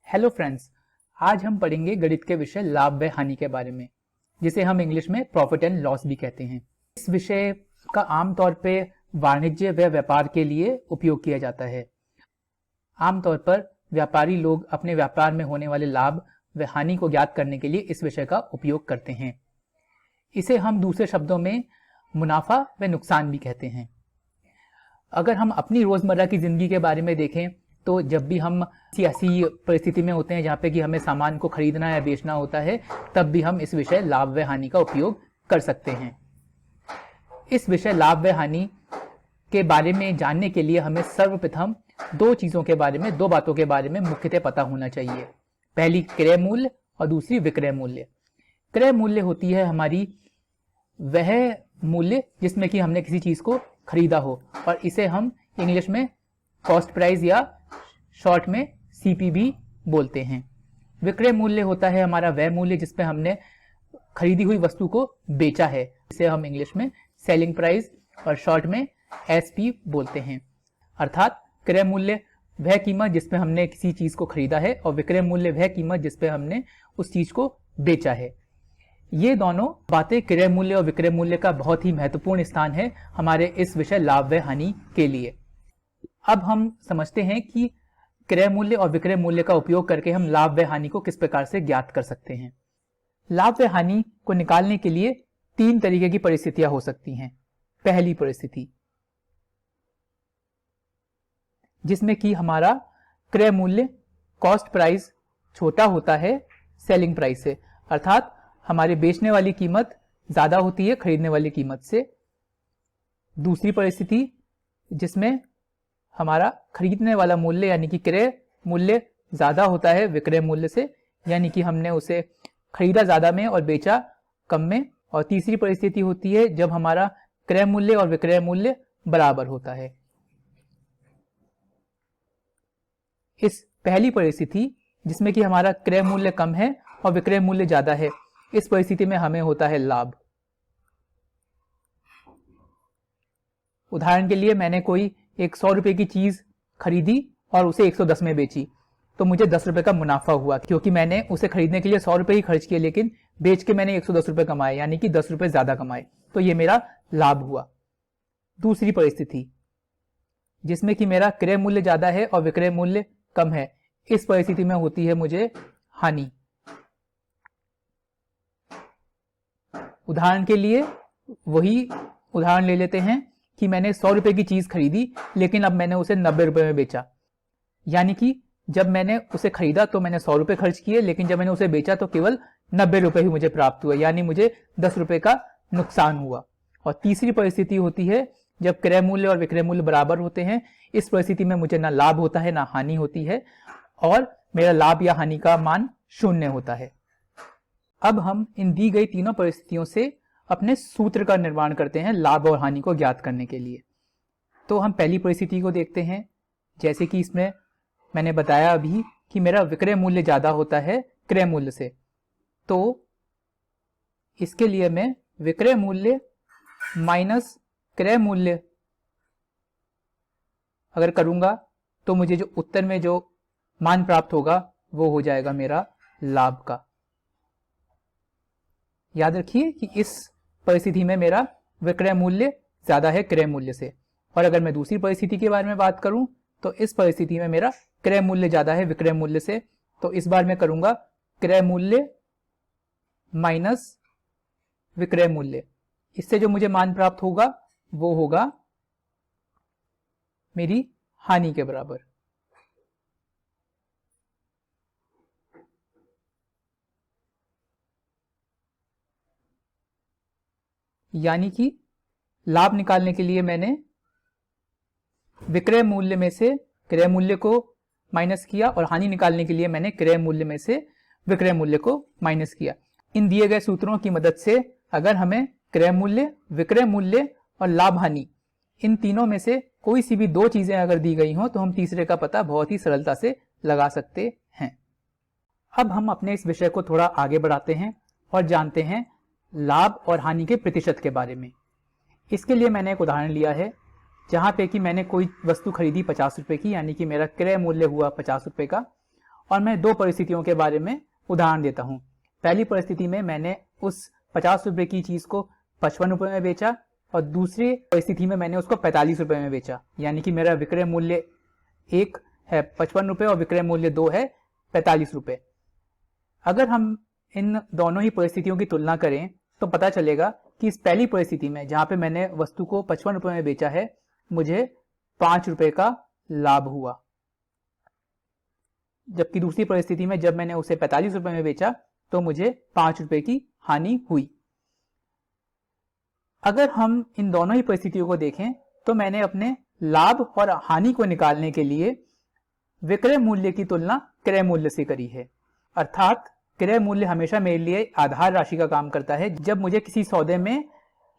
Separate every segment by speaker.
Speaker 1: Hello friends, आज हम पढ़ेंगे गणित के विषय लाभ व हानि के बारे में, जिसे हम इंग्लिश में प्रॉफिट एंड लॉस भी कहते हैं। इस विषय का आमतौर पे वाणिज्य व व्यापार के लिए उपयोग किया जाता है। आमतौर पर व्यापारी लोग अपने व्यापार में होने वाले लाभ व हानि को ज्ञात करने के लिए इस विषय का उपयोग करते हैं। इसे हम दूसरे शब्दों में मुनाफा व नुकसान भी कहते हैं। अगर हम अपनी रोजमर्रा की जिंदगी के बारे में देखें तो जब भी हम ऐसी परिस्थिति में होते हैं जहाँ पे कि हमें सामान को खरीदना या बेचना होता है, तब भी हम इस विषय लाभ व हानि का उपयोग कर सकते हैं। इस विषय लाभ व हानि के बारे में जानने के लिए हमें सर्वप्रथम दो बातों के बारे में मुख्यतः पता होना चाहिए। पहली क्रय मूल्य और दूसरी विक्रय मूल्य। क्रय मूल्य होती है हमारी वह मूल्य जिसमें कि हमने किसी चीज को खरीदा हो, और इसे हम इंग्लिश में कॉस्ट प्राइस या शॉर्ट में सीपी भी बोलते हैं। विक्रय मूल्य होता है हमारा वह मूल्य जिस पे हमने खरीदी हुई वस्तु को बेचा है, इसे हम इंग्लिश में सेलिंग प्राइस और शॉर्ट में एसपी बोलते हैं। अर्थात क्रय मूल्य वह कीमत जिस पे हमने किसी चीज को खरीदा है और विक्रय मूल्य वह कीमत जिस पे हमने उस चीज को बेचा है। ये दोनों बातें क्रय मूल्य और विक्रय मूल्य का बहुत ही महत्वपूर्ण स्थान है हमारे इस विषय लाभ व हानि के लिए। अब हम समझते हैं कि क्रय मूल्य और विक्रय मूल्य का उपयोग करके हम लाभ व हानि को किस प्रकार से ज्ञात कर सकते हैं। लाभ व हानि को निकालने के लिए तीन तरीके की परिस्थितियां हो सकती हैं। पहली परिस्थिति जिसमें कि हमारा क्रय मूल्य कॉस्ट प्राइस छोटा होता है सेलिंग प्राइस से, अर्थात हमारे बेचने वाली कीमत ज्यादा होती है खरीदने वाली कीमत से। दूसरी परिस्थिति जिसमें हमारा खरीदने वाला मूल्य यानी कि क्रय मूल्य ज्यादा होता है विक्रय मूल्य से, यानी कि हमने उसे खरीदा ज्यादा में और बेचा कम में। और तीसरी परिस्थिति होती है जब हमारा क्रय मूल्य और विक्रय मूल्य बराबर होता है। इस पहली परिस्थिति जिसमें कि हमारा क्रय मूल्य कम है और विक्रय मूल्य ज्यादा है, इस परिस्थिति में हमें होता है लाभ। उदाहरण के लिए मैंने कोई एक 100 रुपए की चीज खरीदी और उसे 110 में बेची, तो मुझे 10 रुपए का मुनाफा हुआ, क्योंकि मैंने उसे खरीदने के लिए 100 रुपए ही खर्च किए, लेकिन बेच के मैंने 110 रुपए कमाए, यानी कि 10 रुपए ज्यादा कमाए, तो ये मेरा लाभ हुआ। दूसरी परिस्थिति जिसमें कि मेरा क्रय मूल्य ज्यादा है और विक्रय मूल्य कम है, इस परिस्थिति में होती है मुझे हानि। उदाहरण के लिए वही उदाहरण ले लेते हैं कि मैंने 100 रुपए की चीज खरीदी, लेकिन अब मैंने उसे 90 रुपए में बेचा। यानी कि जब मैंने उसे खरीदा तो मैंने 100 रुपए खर्च किए, लेकिन जब मैंने उसे बेचा तो केवल 90 रुपए ही मुझे प्राप्त हुए, यानी मुझे 10 रुपए का नुकसान हुआ। और तीसरी परिस्थिति होती है जब क्रय मूल्य और विक्रय मूल्य बराबर होते हैं। इस परिस्थिति में मुझे ना लाभ होता है ना हानि होती है, और मेरा लाभ या हानि का मान 0 होता है। अब हम इन दी गई तीनों परिस्थितियों से अपने सूत्र का निर्माण करते हैं लाभ और हानि को ज्ञात करने के लिए। तो हम पहली परिस्थिति को देखते हैं। जैसे कि इसमें मैंने बताया अभी कि मेरा विक्रय मूल्य ज्यादा होता है क्रय मूल्य से, तो इसके लिए मैं विक्रय मूल्य माइनस क्रय मूल्य अगर करूंगा तो मुझे जो उत्तर में जो मान प्राप्त होगा वो हो जाएगा मेरा लाभ का। याद रखिए कि इस परिस्थिति में मेरा विक्रय मूल्य ज्यादा है क्रय मूल्य से। और अगर मैं दूसरी परिस्थिति के बारे में बात करूं तो इस परिस्थिति में मेरा क्रय मूल्य ज्यादा है विक्रय मूल्य से, तो इस बार मैं करूंगा क्रय मूल्य माइनस विक्रय मूल्य। इससे जो मुझे मान प्राप्त होगा वो होगा मेरी हानि के बराबर। यानी कि लाभ निकालने के लिए मैंने विक्रय मूल्य में से क्रय मूल्य को माइनस किया, और हानि निकालने के लिए मैंने क्रय मूल्य में से विक्रय मूल्य को माइनस किया। इन दिए गए सूत्रों की मदद से अगर हमें क्रय मूल्य, विक्रय मूल्य और लाभ हानि इन तीनों में से कोई सी भी दो चीजें अगर दी गई हों तो हम तीसरे का पता बहुत ही सरलता से लगा सकते हैं। अब हम अपने इस विषय को थोड़ा आगे बढ़ाते हैं और जानते हैं लाभ और हानि के प्रतिशत के बारे में। इसके लिए मैंने एक उदाहरण लिया है जहां पे कि मैंने कोई वस्तु खरीदी 50 रुपए की, यानी कि मेरा क्रय मूल्य हुआ 50 रुपए का, और मैं दो परिस्थितियों के बारे में उदाहरण देता हूं। पहली परिस्थिति में मैंने उस 50 रुपए की चीज को 55 रुपए में बेचा और दूसरी परिस्थिति में मैंने उसको 45 रुपए में बेचा, यानी कि मेरा विक्रय मूल्य 1 है 55 रुपए और विक्रय मूल्य 2 है 45 रुपए। अगर हम इन दोनों ही परिस्थितियों की तुलना करें तो पता चलेगा कि इस पहली परिस्थिति में जहां पे मैंने वस्तु को 55 रुपए में बेचा है, मुझे 5 रुपए का लाभ हुआ, जबकि दूसरी परिस्थिति में जब मैंने उसे 45 रुपए में बेचा तो मुझे 5 रुपए की हानि हुई। अगर हम इन दोनों ही परिस्थितियों को देखें तो मैंने अपने लाभ और हानि को निकालने के लिए विक्रय मूल्य की तुलना क्रय मूल्य से करी है। अर्थात क्रय मूल्य हमेशा मेरे लिए आधार राशि का काम करता है जब मुझे किसी सौदे में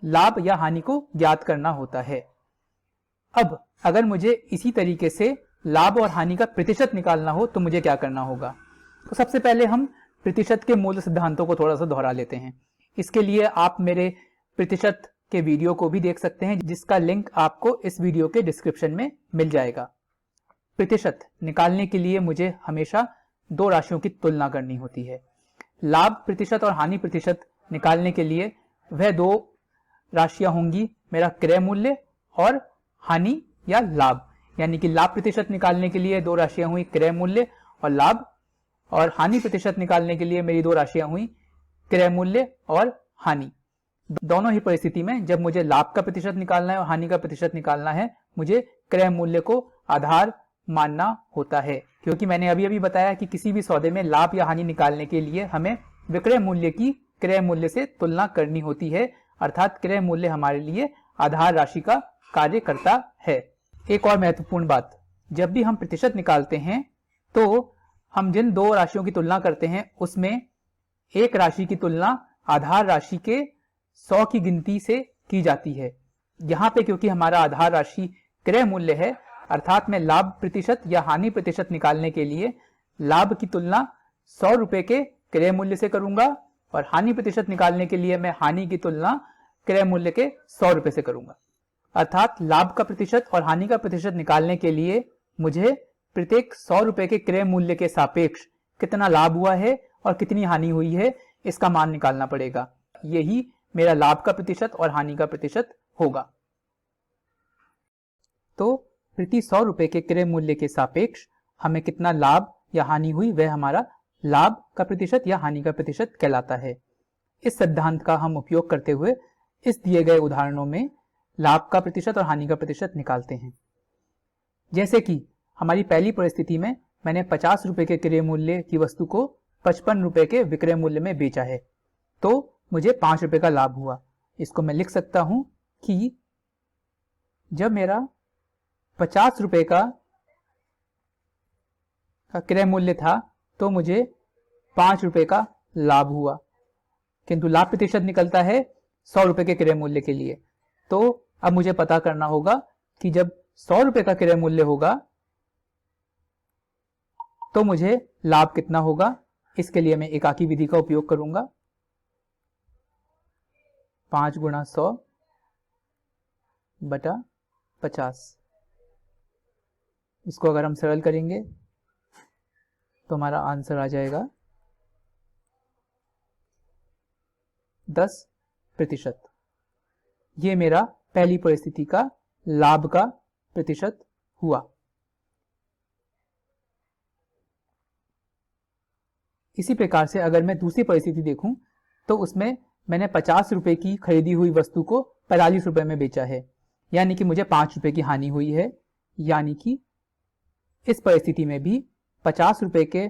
Speaker 1: लाभ या हानि को ज्ञात करना होता है। अब अगर मुझे इसी तरीके से लाभ और हानि का प्रतिशत निकालना हो तो मुझे क्या करना होगा? तो सबसे पहले हम प्रतिशत के मूल सिद्धांतों को थोड़ा सा दोहरा लेते हैं। इसके लिए आप मेरे प्रतिशत के वीडियो को भी देख सकते हैं, जिसका लिंक आपको इस वीडियो के डिस्क्रिप्शन में मिल जाएगा। प्रतिशत निकालने के लिए मुझे हमेशा दो राशियों की तुलना करनी होती है। लाभ प्रतिशत और हानि प्रतिशत निकालने के लिए वह दो राशियां होंगी, मेरा क्रय मूल्य और हानि या लाभ। यानी कि लाभ प्रतिशत निकालने के लिए दो राशियां हुई क्रय मूल्य और लाभ, और हानि प्रतिशत निकालने के लिए मेरी दो राशियां हुई क्रय मूल्य और हानि। दोनों ही परिस्थिति में जब मुझे लाभ का प्रतिशत निकालना है और हानि का प्रतिशत निकालना है, मुझे क्रय मूल्य को आधार मानना होता है, क्योंकि मैंने अभी अभी बताया कि किसी भी सौदे में लाभ या हानि निकालने के लिए हमें विक्रय मूल्य की क्रय मूल्य से तुलना करनी होती है। अर्थात क्रय मूल्य हमारे लिए आधार राशि का कार्य करता है। एक और महत्वपूर्ण बात, जब भी हम प्रतिशत निकालते हैं तो हम जिन दो राशियों की तुलना करते हैं उसमें एक राशि की तुलना आधार राशि के 100 की गिनती से की जाती है। यहाँ पे क्योंकि हमारा आधार राशि क्रय मूल्य है, अर्थात मैं लाभ प्रतिशत या हानि प्रतिशत निकालने के लिए लाभ की तुलना 100 रुपए के क्रय मूल्य से करूंगा और हानि प्रतिशत निकालने के लिए मैं हानि की तुलना क्रय मूल्य के 100 रुपए से करूंगा। अर्थात लाभ का प्रतिशत और हानि का प्रतिशत निकालने के लिए मुझे प्रत्येक 100 रुपए के क्रय मूल्य के सापेक्ष कितना लाभ हुआ है और कितनी हानि हुई है, इसका मान निकालना पड़ेगा। यही मेरा लाभ का प्रतिशत और हानि का प्रतिशत होगा। तो प्रति 100 रुपए के क्रय मूल्य के सापेक्ष हमें कितना लाभ या हानि हुई, वह हमारा लाभ का प्रतिशत या हानि का प्रतिशत कहलाता है। इस सिद्धांत का हम उपयोग करते हुए इस दिए गए उदाहरणों में लाभ का प्रतिशत और हानि का प्रतिशत निकालते हैं। जैसे कि हमारी पहली परिस्थिति में मैंने 50 रुपए के क्रय मूल्य की वस्तु को 55 रुपए के विक्रय मूल्य में बेचा है, तो मुझे 5 रुपए का लाभ हुआ। इसको मैं लिख सकता हूं कि जब मेरा 50 रुपए का क्रय मूल्य था तो मुझे 5 रुपए का लाभ हुआ, किंतु लाभ प्रतिशत निकलता है 100 रुपए के क्रय मूल्य के लिए। तो अब मुझे पता करना होगा कि जब 100 रुपए का क्रय मूल्य होगा तो मुझे लाभ कितना होगा। इसके लिए मैं एकाकी विधि का उपयोग करूंगा। 5 गुणा 100 बटा 50। इसको अगर हम सरल करेंगे तो हमारा आंसर आ जाएगा 10%। ये मेरा पहली परिस्थिति का लाभ का प्रतिशत हुआ। इसी प्रकार से अगर मैं दूसरी परिस्थिति देखूं तो उसमें मैंने 50 रुपए की खरीदी हुई वस्तु को 45 रुपए में बेचा है, यानी कि मुझे 5 रुपए की हानि हुई है। यानी कि इस परिस्थिति में भी 50 रुपए के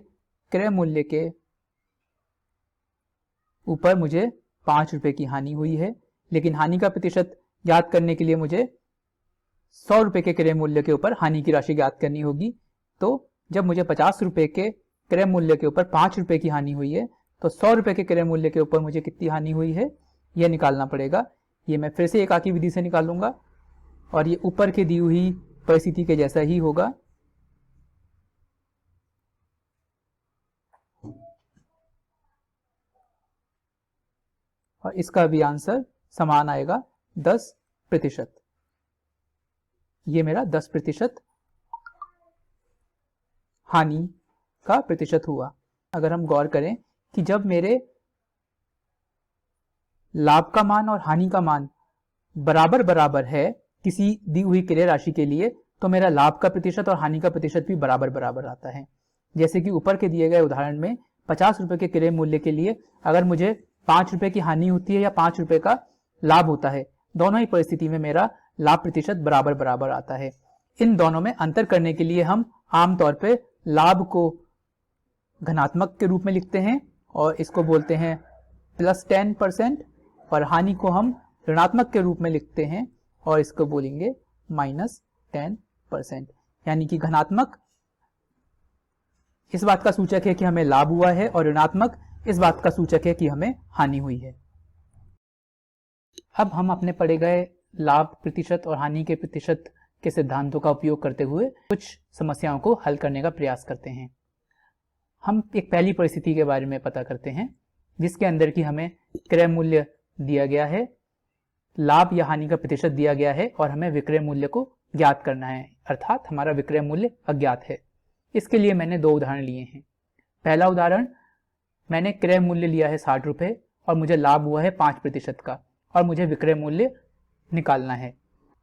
Speaker 1: क्रय मूल्य के ऊपर मुझे 5 रुपए की हानि हुई है, लेकिन हानि का प्रतिशत ज्ञात करने के लिए मुझे 100 रुपए के क्रय मूल्य के ऊपर हानि की राशि ज्ञात करनी होगी। तो जब मुझे 50 रुपए के क्रय मूल्य के ऊपर 5 रुपए की हानि हुई है तो 100 रुपए के क्रय मूल्य के ऊपर मुझे कितनी हानि हुई है, यह निकालना पड़ेगा। ये मैं फिर से एकाकी विधि से निकालूंगा और ये ऊपर की दी हुई परिस्थिति के जैसा ही होगा। और इसका भी आंसर समान आएगा 10%। ये मेरा 10% हानि का प्रतिशत हुआ। अगर हम गौर करें कि जब मेरे लाभ का मान और हानि का मान बराबर बराबर है किसी दी हुई क्रय राशि के लिए, तो मेरा लाभ का प्रतिशत और हानि का प्रतिशत भी बराबर बराबर आता है। जैसे कि ऊपर के दिए गए उदाहरण में 50 रुपए के क्रय मूल्य के लिए अगर मुझे 5 रुपए की हानि होती है या 5 रुपए का लाभ होता है, दोनों ही परिस्थिति में मेरा लाभ प्रतिशत बराबर बराबर आता है। इन दोनों में अंतर करने के लिए हम आमतौर पे लाभ को धनात्मक के रूप में लिखते हैं और इसको बोलते हैं +10%, और हानि को हम ऋणात्मक के रूप में लिखते हैं और इसको बोलेंगे -10%। यानी कि धनात्मक इस बात का सूचक है कि हमें लाभ हुआ है और ऋणात्मक इस बात का सूचक है कि हमें हानि हुई है। अब हम अपने पढ़े गए लाभ प्रतिशत और हानि के प्रतिशत के सिद्धांतों का उपयोग करते हुए कुछ समस्याओं को हल करने का प्रयास करते हैं। हम एक पहली परिस्थिति के बारे में पता करते हैं जिसके अंदर कि हमें क्रय मूल्य दिया गया है, लाभ या हानि का प्रतिशत दिया गया है और हमें विक्रय मूल्य को ज्ञात करना है, अर्थात हमारा विक्रय मूल्य अज्ञात है। इसके लिए मैंने दो उदाहरण लिए हैं। पहला उदाहरण, मैंने क्रय मूल्य लिया है 60 रुपए और मुझे लाभ हुआ है 5% का और मुझे विक्रय मूल्य निकालना है।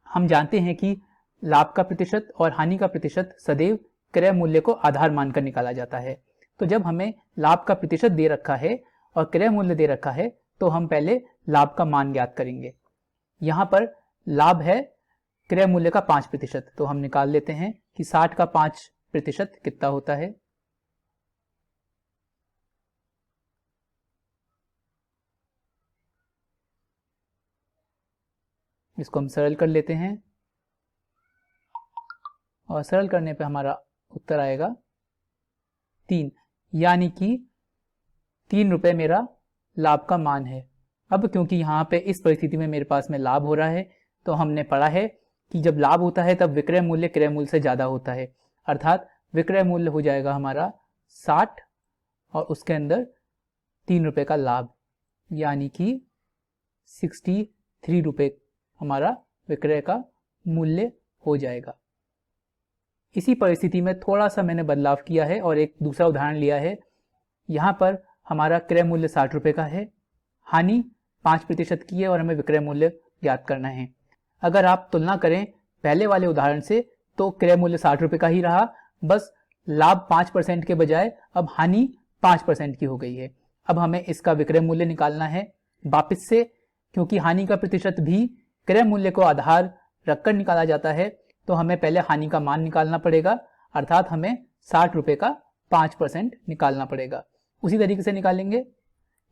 Speaker 1: हम जानते हैं कि लाभ का प्रतिशत और हानि का प्रतिशत सदैव क्रय मूल्य को आधार मानकर निकाला जाता है। तो जब हमें लाभ का प्रतिशत दे रखा है और क्रय मूल्य दे रखा है तो हम पहले लाभ का मान ज्ञात करेंगे। यहाँ पर लाभ है क्रय मूल्य का 5%, तो हम निकाल लेते हैं कि 60 का 5% कितना होता है। इसको हम सरल कर लेते हैं और सरल करने पे हमारा उत्तर आएगा 3, यानी कि 3 रुपए मेरा लाभ का मान है। अब क्योंकि यहाँ पे इस परिस्थिति में मेरे पास में लाभ हो रहा है, तो हमने पढ़ा है कि जब लाभ होता है तब विक्रय मूल्य क्रय मूल्य से ज़्यादा होता है, अर्थात विक्रय मूल्य हो जाएगा हमारा 60 और उसके अंदर 3 रुपए का लाभ, यानी कि 63 रुपए हमारा विक्रय का मूल्य हो जाएगा। इसी परिस्थिति में थोड़ा सा मैंने बदलाव किया है और एक दूसरा उदाहरण लिया है। यहाँ पर हमारा क्रय मूल्य 60 रुपए का है, हानि 5% की है और हमें विक्रय मूल्य ज्ञात करना है। अगर आप तुलना करें पहले वाले उदाहरण से तो क्रय मूल्य 60 रुपए का ही रहा, बस लाभ 5% के बजाय अब हानि 5% की हो गई है। अब हमें इसका विक्रय मूल्य निकालना है वापस से, क्योंकि हानि का प्रतिशत भी क्रय मूल्य को आधार रखकर निकाला जाता है, तो हमें पहले हानि का मान निकालना पड़ेगा, अर्थात हमें 60 रुपए का 5% निकालना पड़ेगा। उसी तरीके से निकालेंगे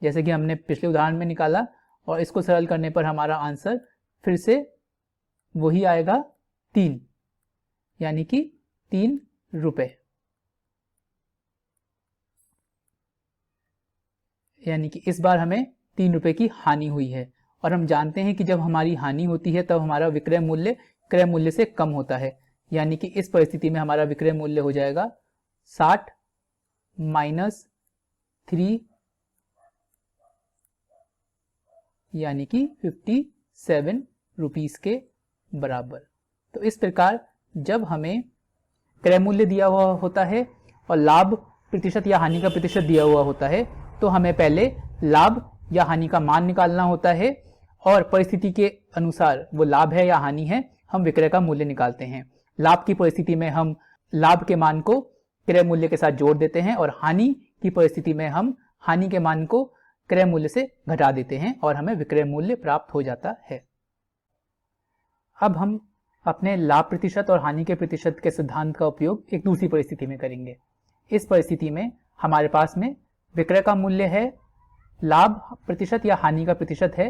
Speaker 1: जैसे कि हमने पिछले उदाहरण में निकाला और इसको सरल करने पर हमारा आंसर फिर से वही आएगा 3, यानी कि 3 रुपए, यानी कि इस बार हमें 3 रुपए की हानि हुई है। और हम जानते हैं कि जब हमारी हानि होती है तब हमारा विक्रय मूल्य क्रय मूल्य से कम होता है, यानी कि इस परिस्थिति में हमारा विक्रय मूल्य हो जाएगा 60 माइनस 3, यानी कि 57 रुपीस के बराबर। तो इस प्रकार जब हमें क्रय मूल्य दिया हुआ होता है और लाभ प्रतिशत या हानि का प्रतिशत दिया हुआ होता है, तो हमें पहले लाभ या हानि का मान निकालना होता है और परिस्थिति के अनुसार वो लाभ है या हानि है, हम विक्रय का मूल्य निकालते हैं। लाभ की परिस्थिति में हम लाभ के मान को क्रय मूल्य के साथ जोड़ देते हैं और हानि की परिस्थिति में हम हानि के मान को क्रय मूल्य से घटा देते हैं और हमें विक्रय मूल्य प्राप्त हो जाता है। अब हम अपने लाभ प्रतिशत और हानि के प्रतिशत के सिद्धांत का उपयोग एक दूसरी परिस्थिति में करेंगे। इस परिस्थिति में हमारे पास में विक्रय का मूल्य है, लाभ प्रतिशत या हानि का प्रतिशत है,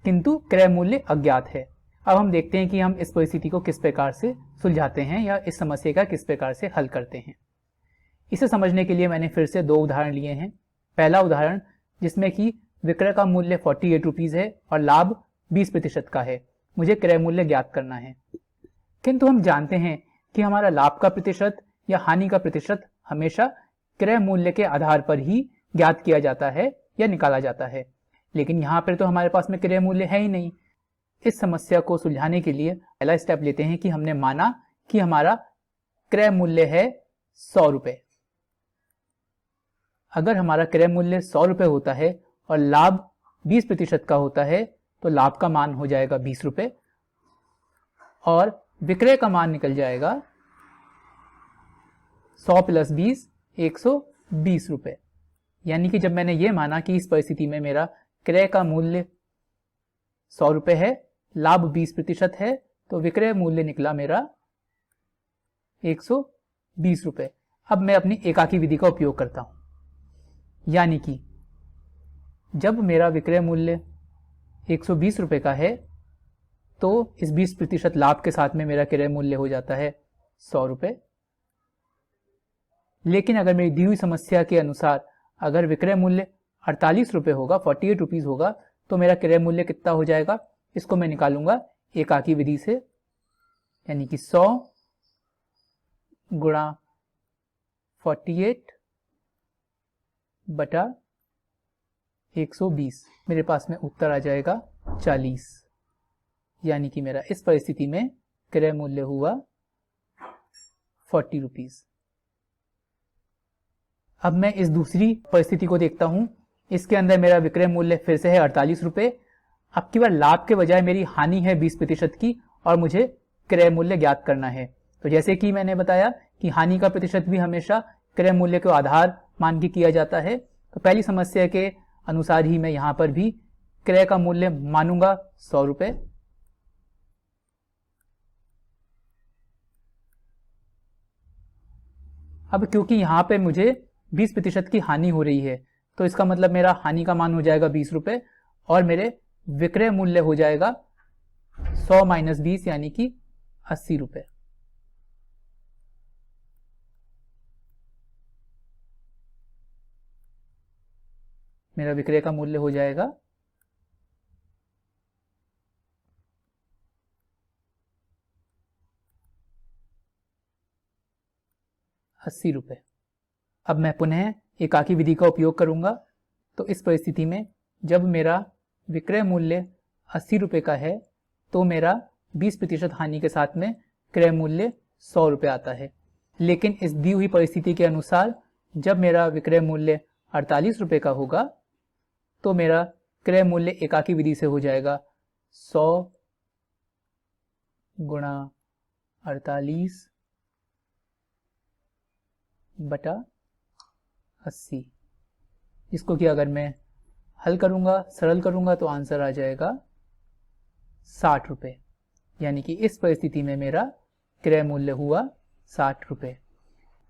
Speaker 1: किंतु क्रय मूल्य अज्ञात है। अब हम देखते हैं कि हम इस परिस्थिति को किस प्रकार से सुलझाते हैं या इस समस्या का किस प्रकार से हल करते हैं। इसे समझने के लिए मैंने फिर से दो उदाहरण लिए हैं। पहला उदाहरण जिसमें कि विक्रय का मूल्य 48 रुपीज है और लाभ 20% का है, मुझे क्रय मूल्य ज्ञात करना है। किंतु हम जानते हैं कि हमारा लाभ का प्रतिशत या हानि का प्रतिशत हमेशा क्रय मूल्य के आधार पर ही ज्ञात किया जाता है या निकाला जाता है, लेकिन यहाँ पर तो हमारे पास में क्रय मूल्य है ही नहीं। इस समस्या को सुलझाने के लिए पहला स्टेप लेते हैं कि हमने माना कि हमारा क्रय मूल्य है 100 रुपए। अगर हमारा क्रय मूल्य 100 रुपये होता है और लाभ 20% का होता है तो लाभ का मान हो जाएगा 20 रुपये और विक्रय का मान निकल जाएगा 100 + 20 120 रुपये। यानी कि जब मैंने ये माना कि इस परिस्थिति में मेरा क्रय का मूल्य 100 रुपये है, लाभ 20% है, तो विक्रय मूल्य निकला मेरा 120 रुपये। अब मैं अपनी एकाकी विधि का उपयोग करता हूं, यानी कि जब मेरा विक्रय मूल्य 120 रुपये का है तो इस 20% लाभ के साथ में मेरा क्रय मूल्य हो जाता है 100 रुपये। लेकिन अगर मेरी दी हुई समस्या के अनुसार अगर विक्रय मूल्य 48 रुपये होगा, 48 रुपीज़ होगा, तो मेरा क्रय मूल्य कितना हो जाएगा, इसको मैं निकालूंगा एकाकी विधि से, यानी कि 100 गुणा 48 बटा 120, मेरे पास में उत्तर आ जाएगा 40। यानी कि मेरा इस परिस्थिति में क्रय मूल्य हुआ 40 रुपीज़। अब मैं इस दूसरी परिस्थिति को देखता हूं। इसके अंदर मेरा विक्रय मूल्य फिर से है 48 रुपये। अब की बार लाभ के बजाय मेरी हानि है 20% की और मुझे क्रय मूल्य ज्ञात करना है। तो जैसे कि मैंने बताया कि हानि का प्रतिशत भी हमेशा क्रय मूल्य को आधार मान के किया जाता है, तो पहली समस्या के अनुसार ही मैं यहां पर भी क्रय का मूल्य मानूंगा 100 रुपये। अब क्योंकि यहां पे मुझे 20% की हानि हो रही है, तो इसका मतलब मेरा हानि का मान हो जाएगा 20 रुपये और मेरे विक्रय मूल्य हो जाएगा 100 - 20 यानी कि 80 रुपये। मेरा विक्रय का मूल्य हो जाएगा 80 रुपये। अब मैं पुनः एकाकी विधि का उपयोग करूंगा। तो इस परिस्थिति में जब मेरा विक्रय मूल्य 80 रुपये का है तो मेरा 20% हानि के साथ में क्रय मूल्य 100 रुपये आता है। लेकिन इस दी हुई परिस्थिति के अनुसार जब मेरा विक्रय मूल्य 48 रुपये का होगा तो मेरा क्रय मूल्य एकाकी विधि से हो जाएगा 100 गुणा 48 बटा 80, जिसको कि अगर मैं हल करूंगा, सरल करूंगा, तो आंसर आ जाएगा 60 रुपये। यानी कि इस परिस्थिति में मेरा क्रय मूल्य हुआ 60 रुपये।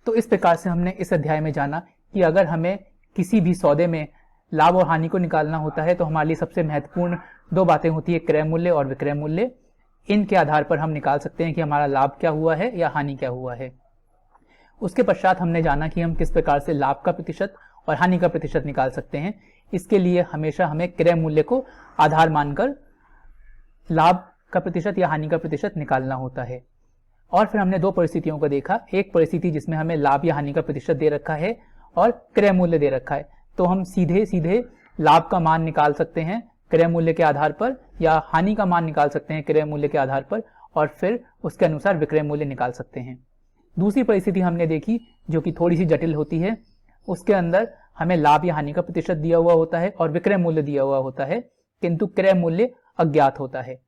Speaker 1: तो इस प्रकार से हमने इस अध्याय में जाना कि अगर हमें किसी भी सौदे में लाभ और हानि को निकालना होता है तो हमारे लिए सबसे महत्वपूर्ण दो बातें होती है, क्रय मूल्य और विक्रय मूल्य। इनके आधार पर हम निकाल सकते हैं कि हमारा लाभ क्या हुआ है या हानि क्या हुआ है। उसके पश्चात हमने जाना कि हम किस प्रकार से लाभ का प्रतिशत और हानि का प्रतिशत निकाल सकते हैं। इसके लिए हमेशा हमें क्रय मूल्य को आधार मानकर लाभ का प्रतिशत या हानि का प्रतिशत निकालना होता है। और फिर हमने दो परिस्थितियों को देखा, एक परिस्थिति जिसमें हमें लाभ या हानि का प्रतिशत दे रखा है और क्रय मूल्य दे रखा है, तो हम सीधे सीधे लाभ का मान निकाल सकते हैं क्रय मूल्य के आधार पर या हानि का मान निकाल सकते हैं क्रय मूल्य के आधार पर और फिर उसके अनुसार विक्रय मूल्य निकाल सकते हैं। दूसरी परिस्थिति हमने देखी जो कि थोड़ी सी जटिल होती है, उसके अंदर हमें लाभ या हानि का प्रतिशत दिया हुआ होता है और विक्रय मूल्य दिया हुआ होता है, किंतु क्रय मूल्य अज्ञात होता है।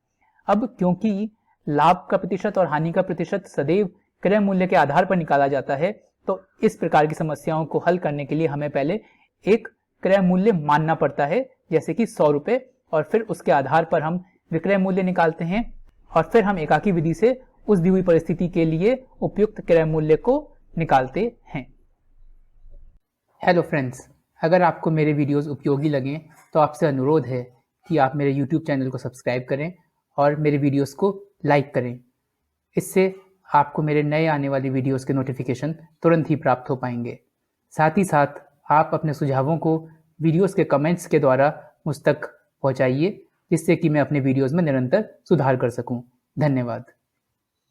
Speaker 1: अब क्योंकि लाभ का प्रतिशत और हानि का प्रतिशत सदैव क्रय मूल्य के आधार पर निकाला जाता है, तो इस प्रकार की समस्याओं को हल करने के लिए हमें पहले एक क्रय मूल्य मानना पड़ता है, जैसे कि 100 रुपये, और फिर उसके आधार पर हम विक्रय मूल्य निकालते हैं और फिर हम एकाकी विधि से उस दी हुई परिस्थिति के लिए उपयुक्त क्रय मूल्य को निकालते हैं। हेलो फ्रेंड्स, अगर आपको मेरे वीडियोस उपयोगी लगें तो आपसे अनुरोध है कि आप मेरे YouTube चैनल को सब्सक्राइब करें और मेरे वीडियोस को लाइक करें। इससे आपको मेरे नए आने वाली वीडियोस के नोटिफिकेशन तुरंत ही प्राप्त हो पाएंगे। साथ ही साथ आप अपने सुझावों को वीडियोस के कमेंट्स के द्वारा मुझ तक पहुंचाइए, जिससे कि मैं अपने वीडियोस में निरंतर सुधार कर सकूं। धन्यवाद।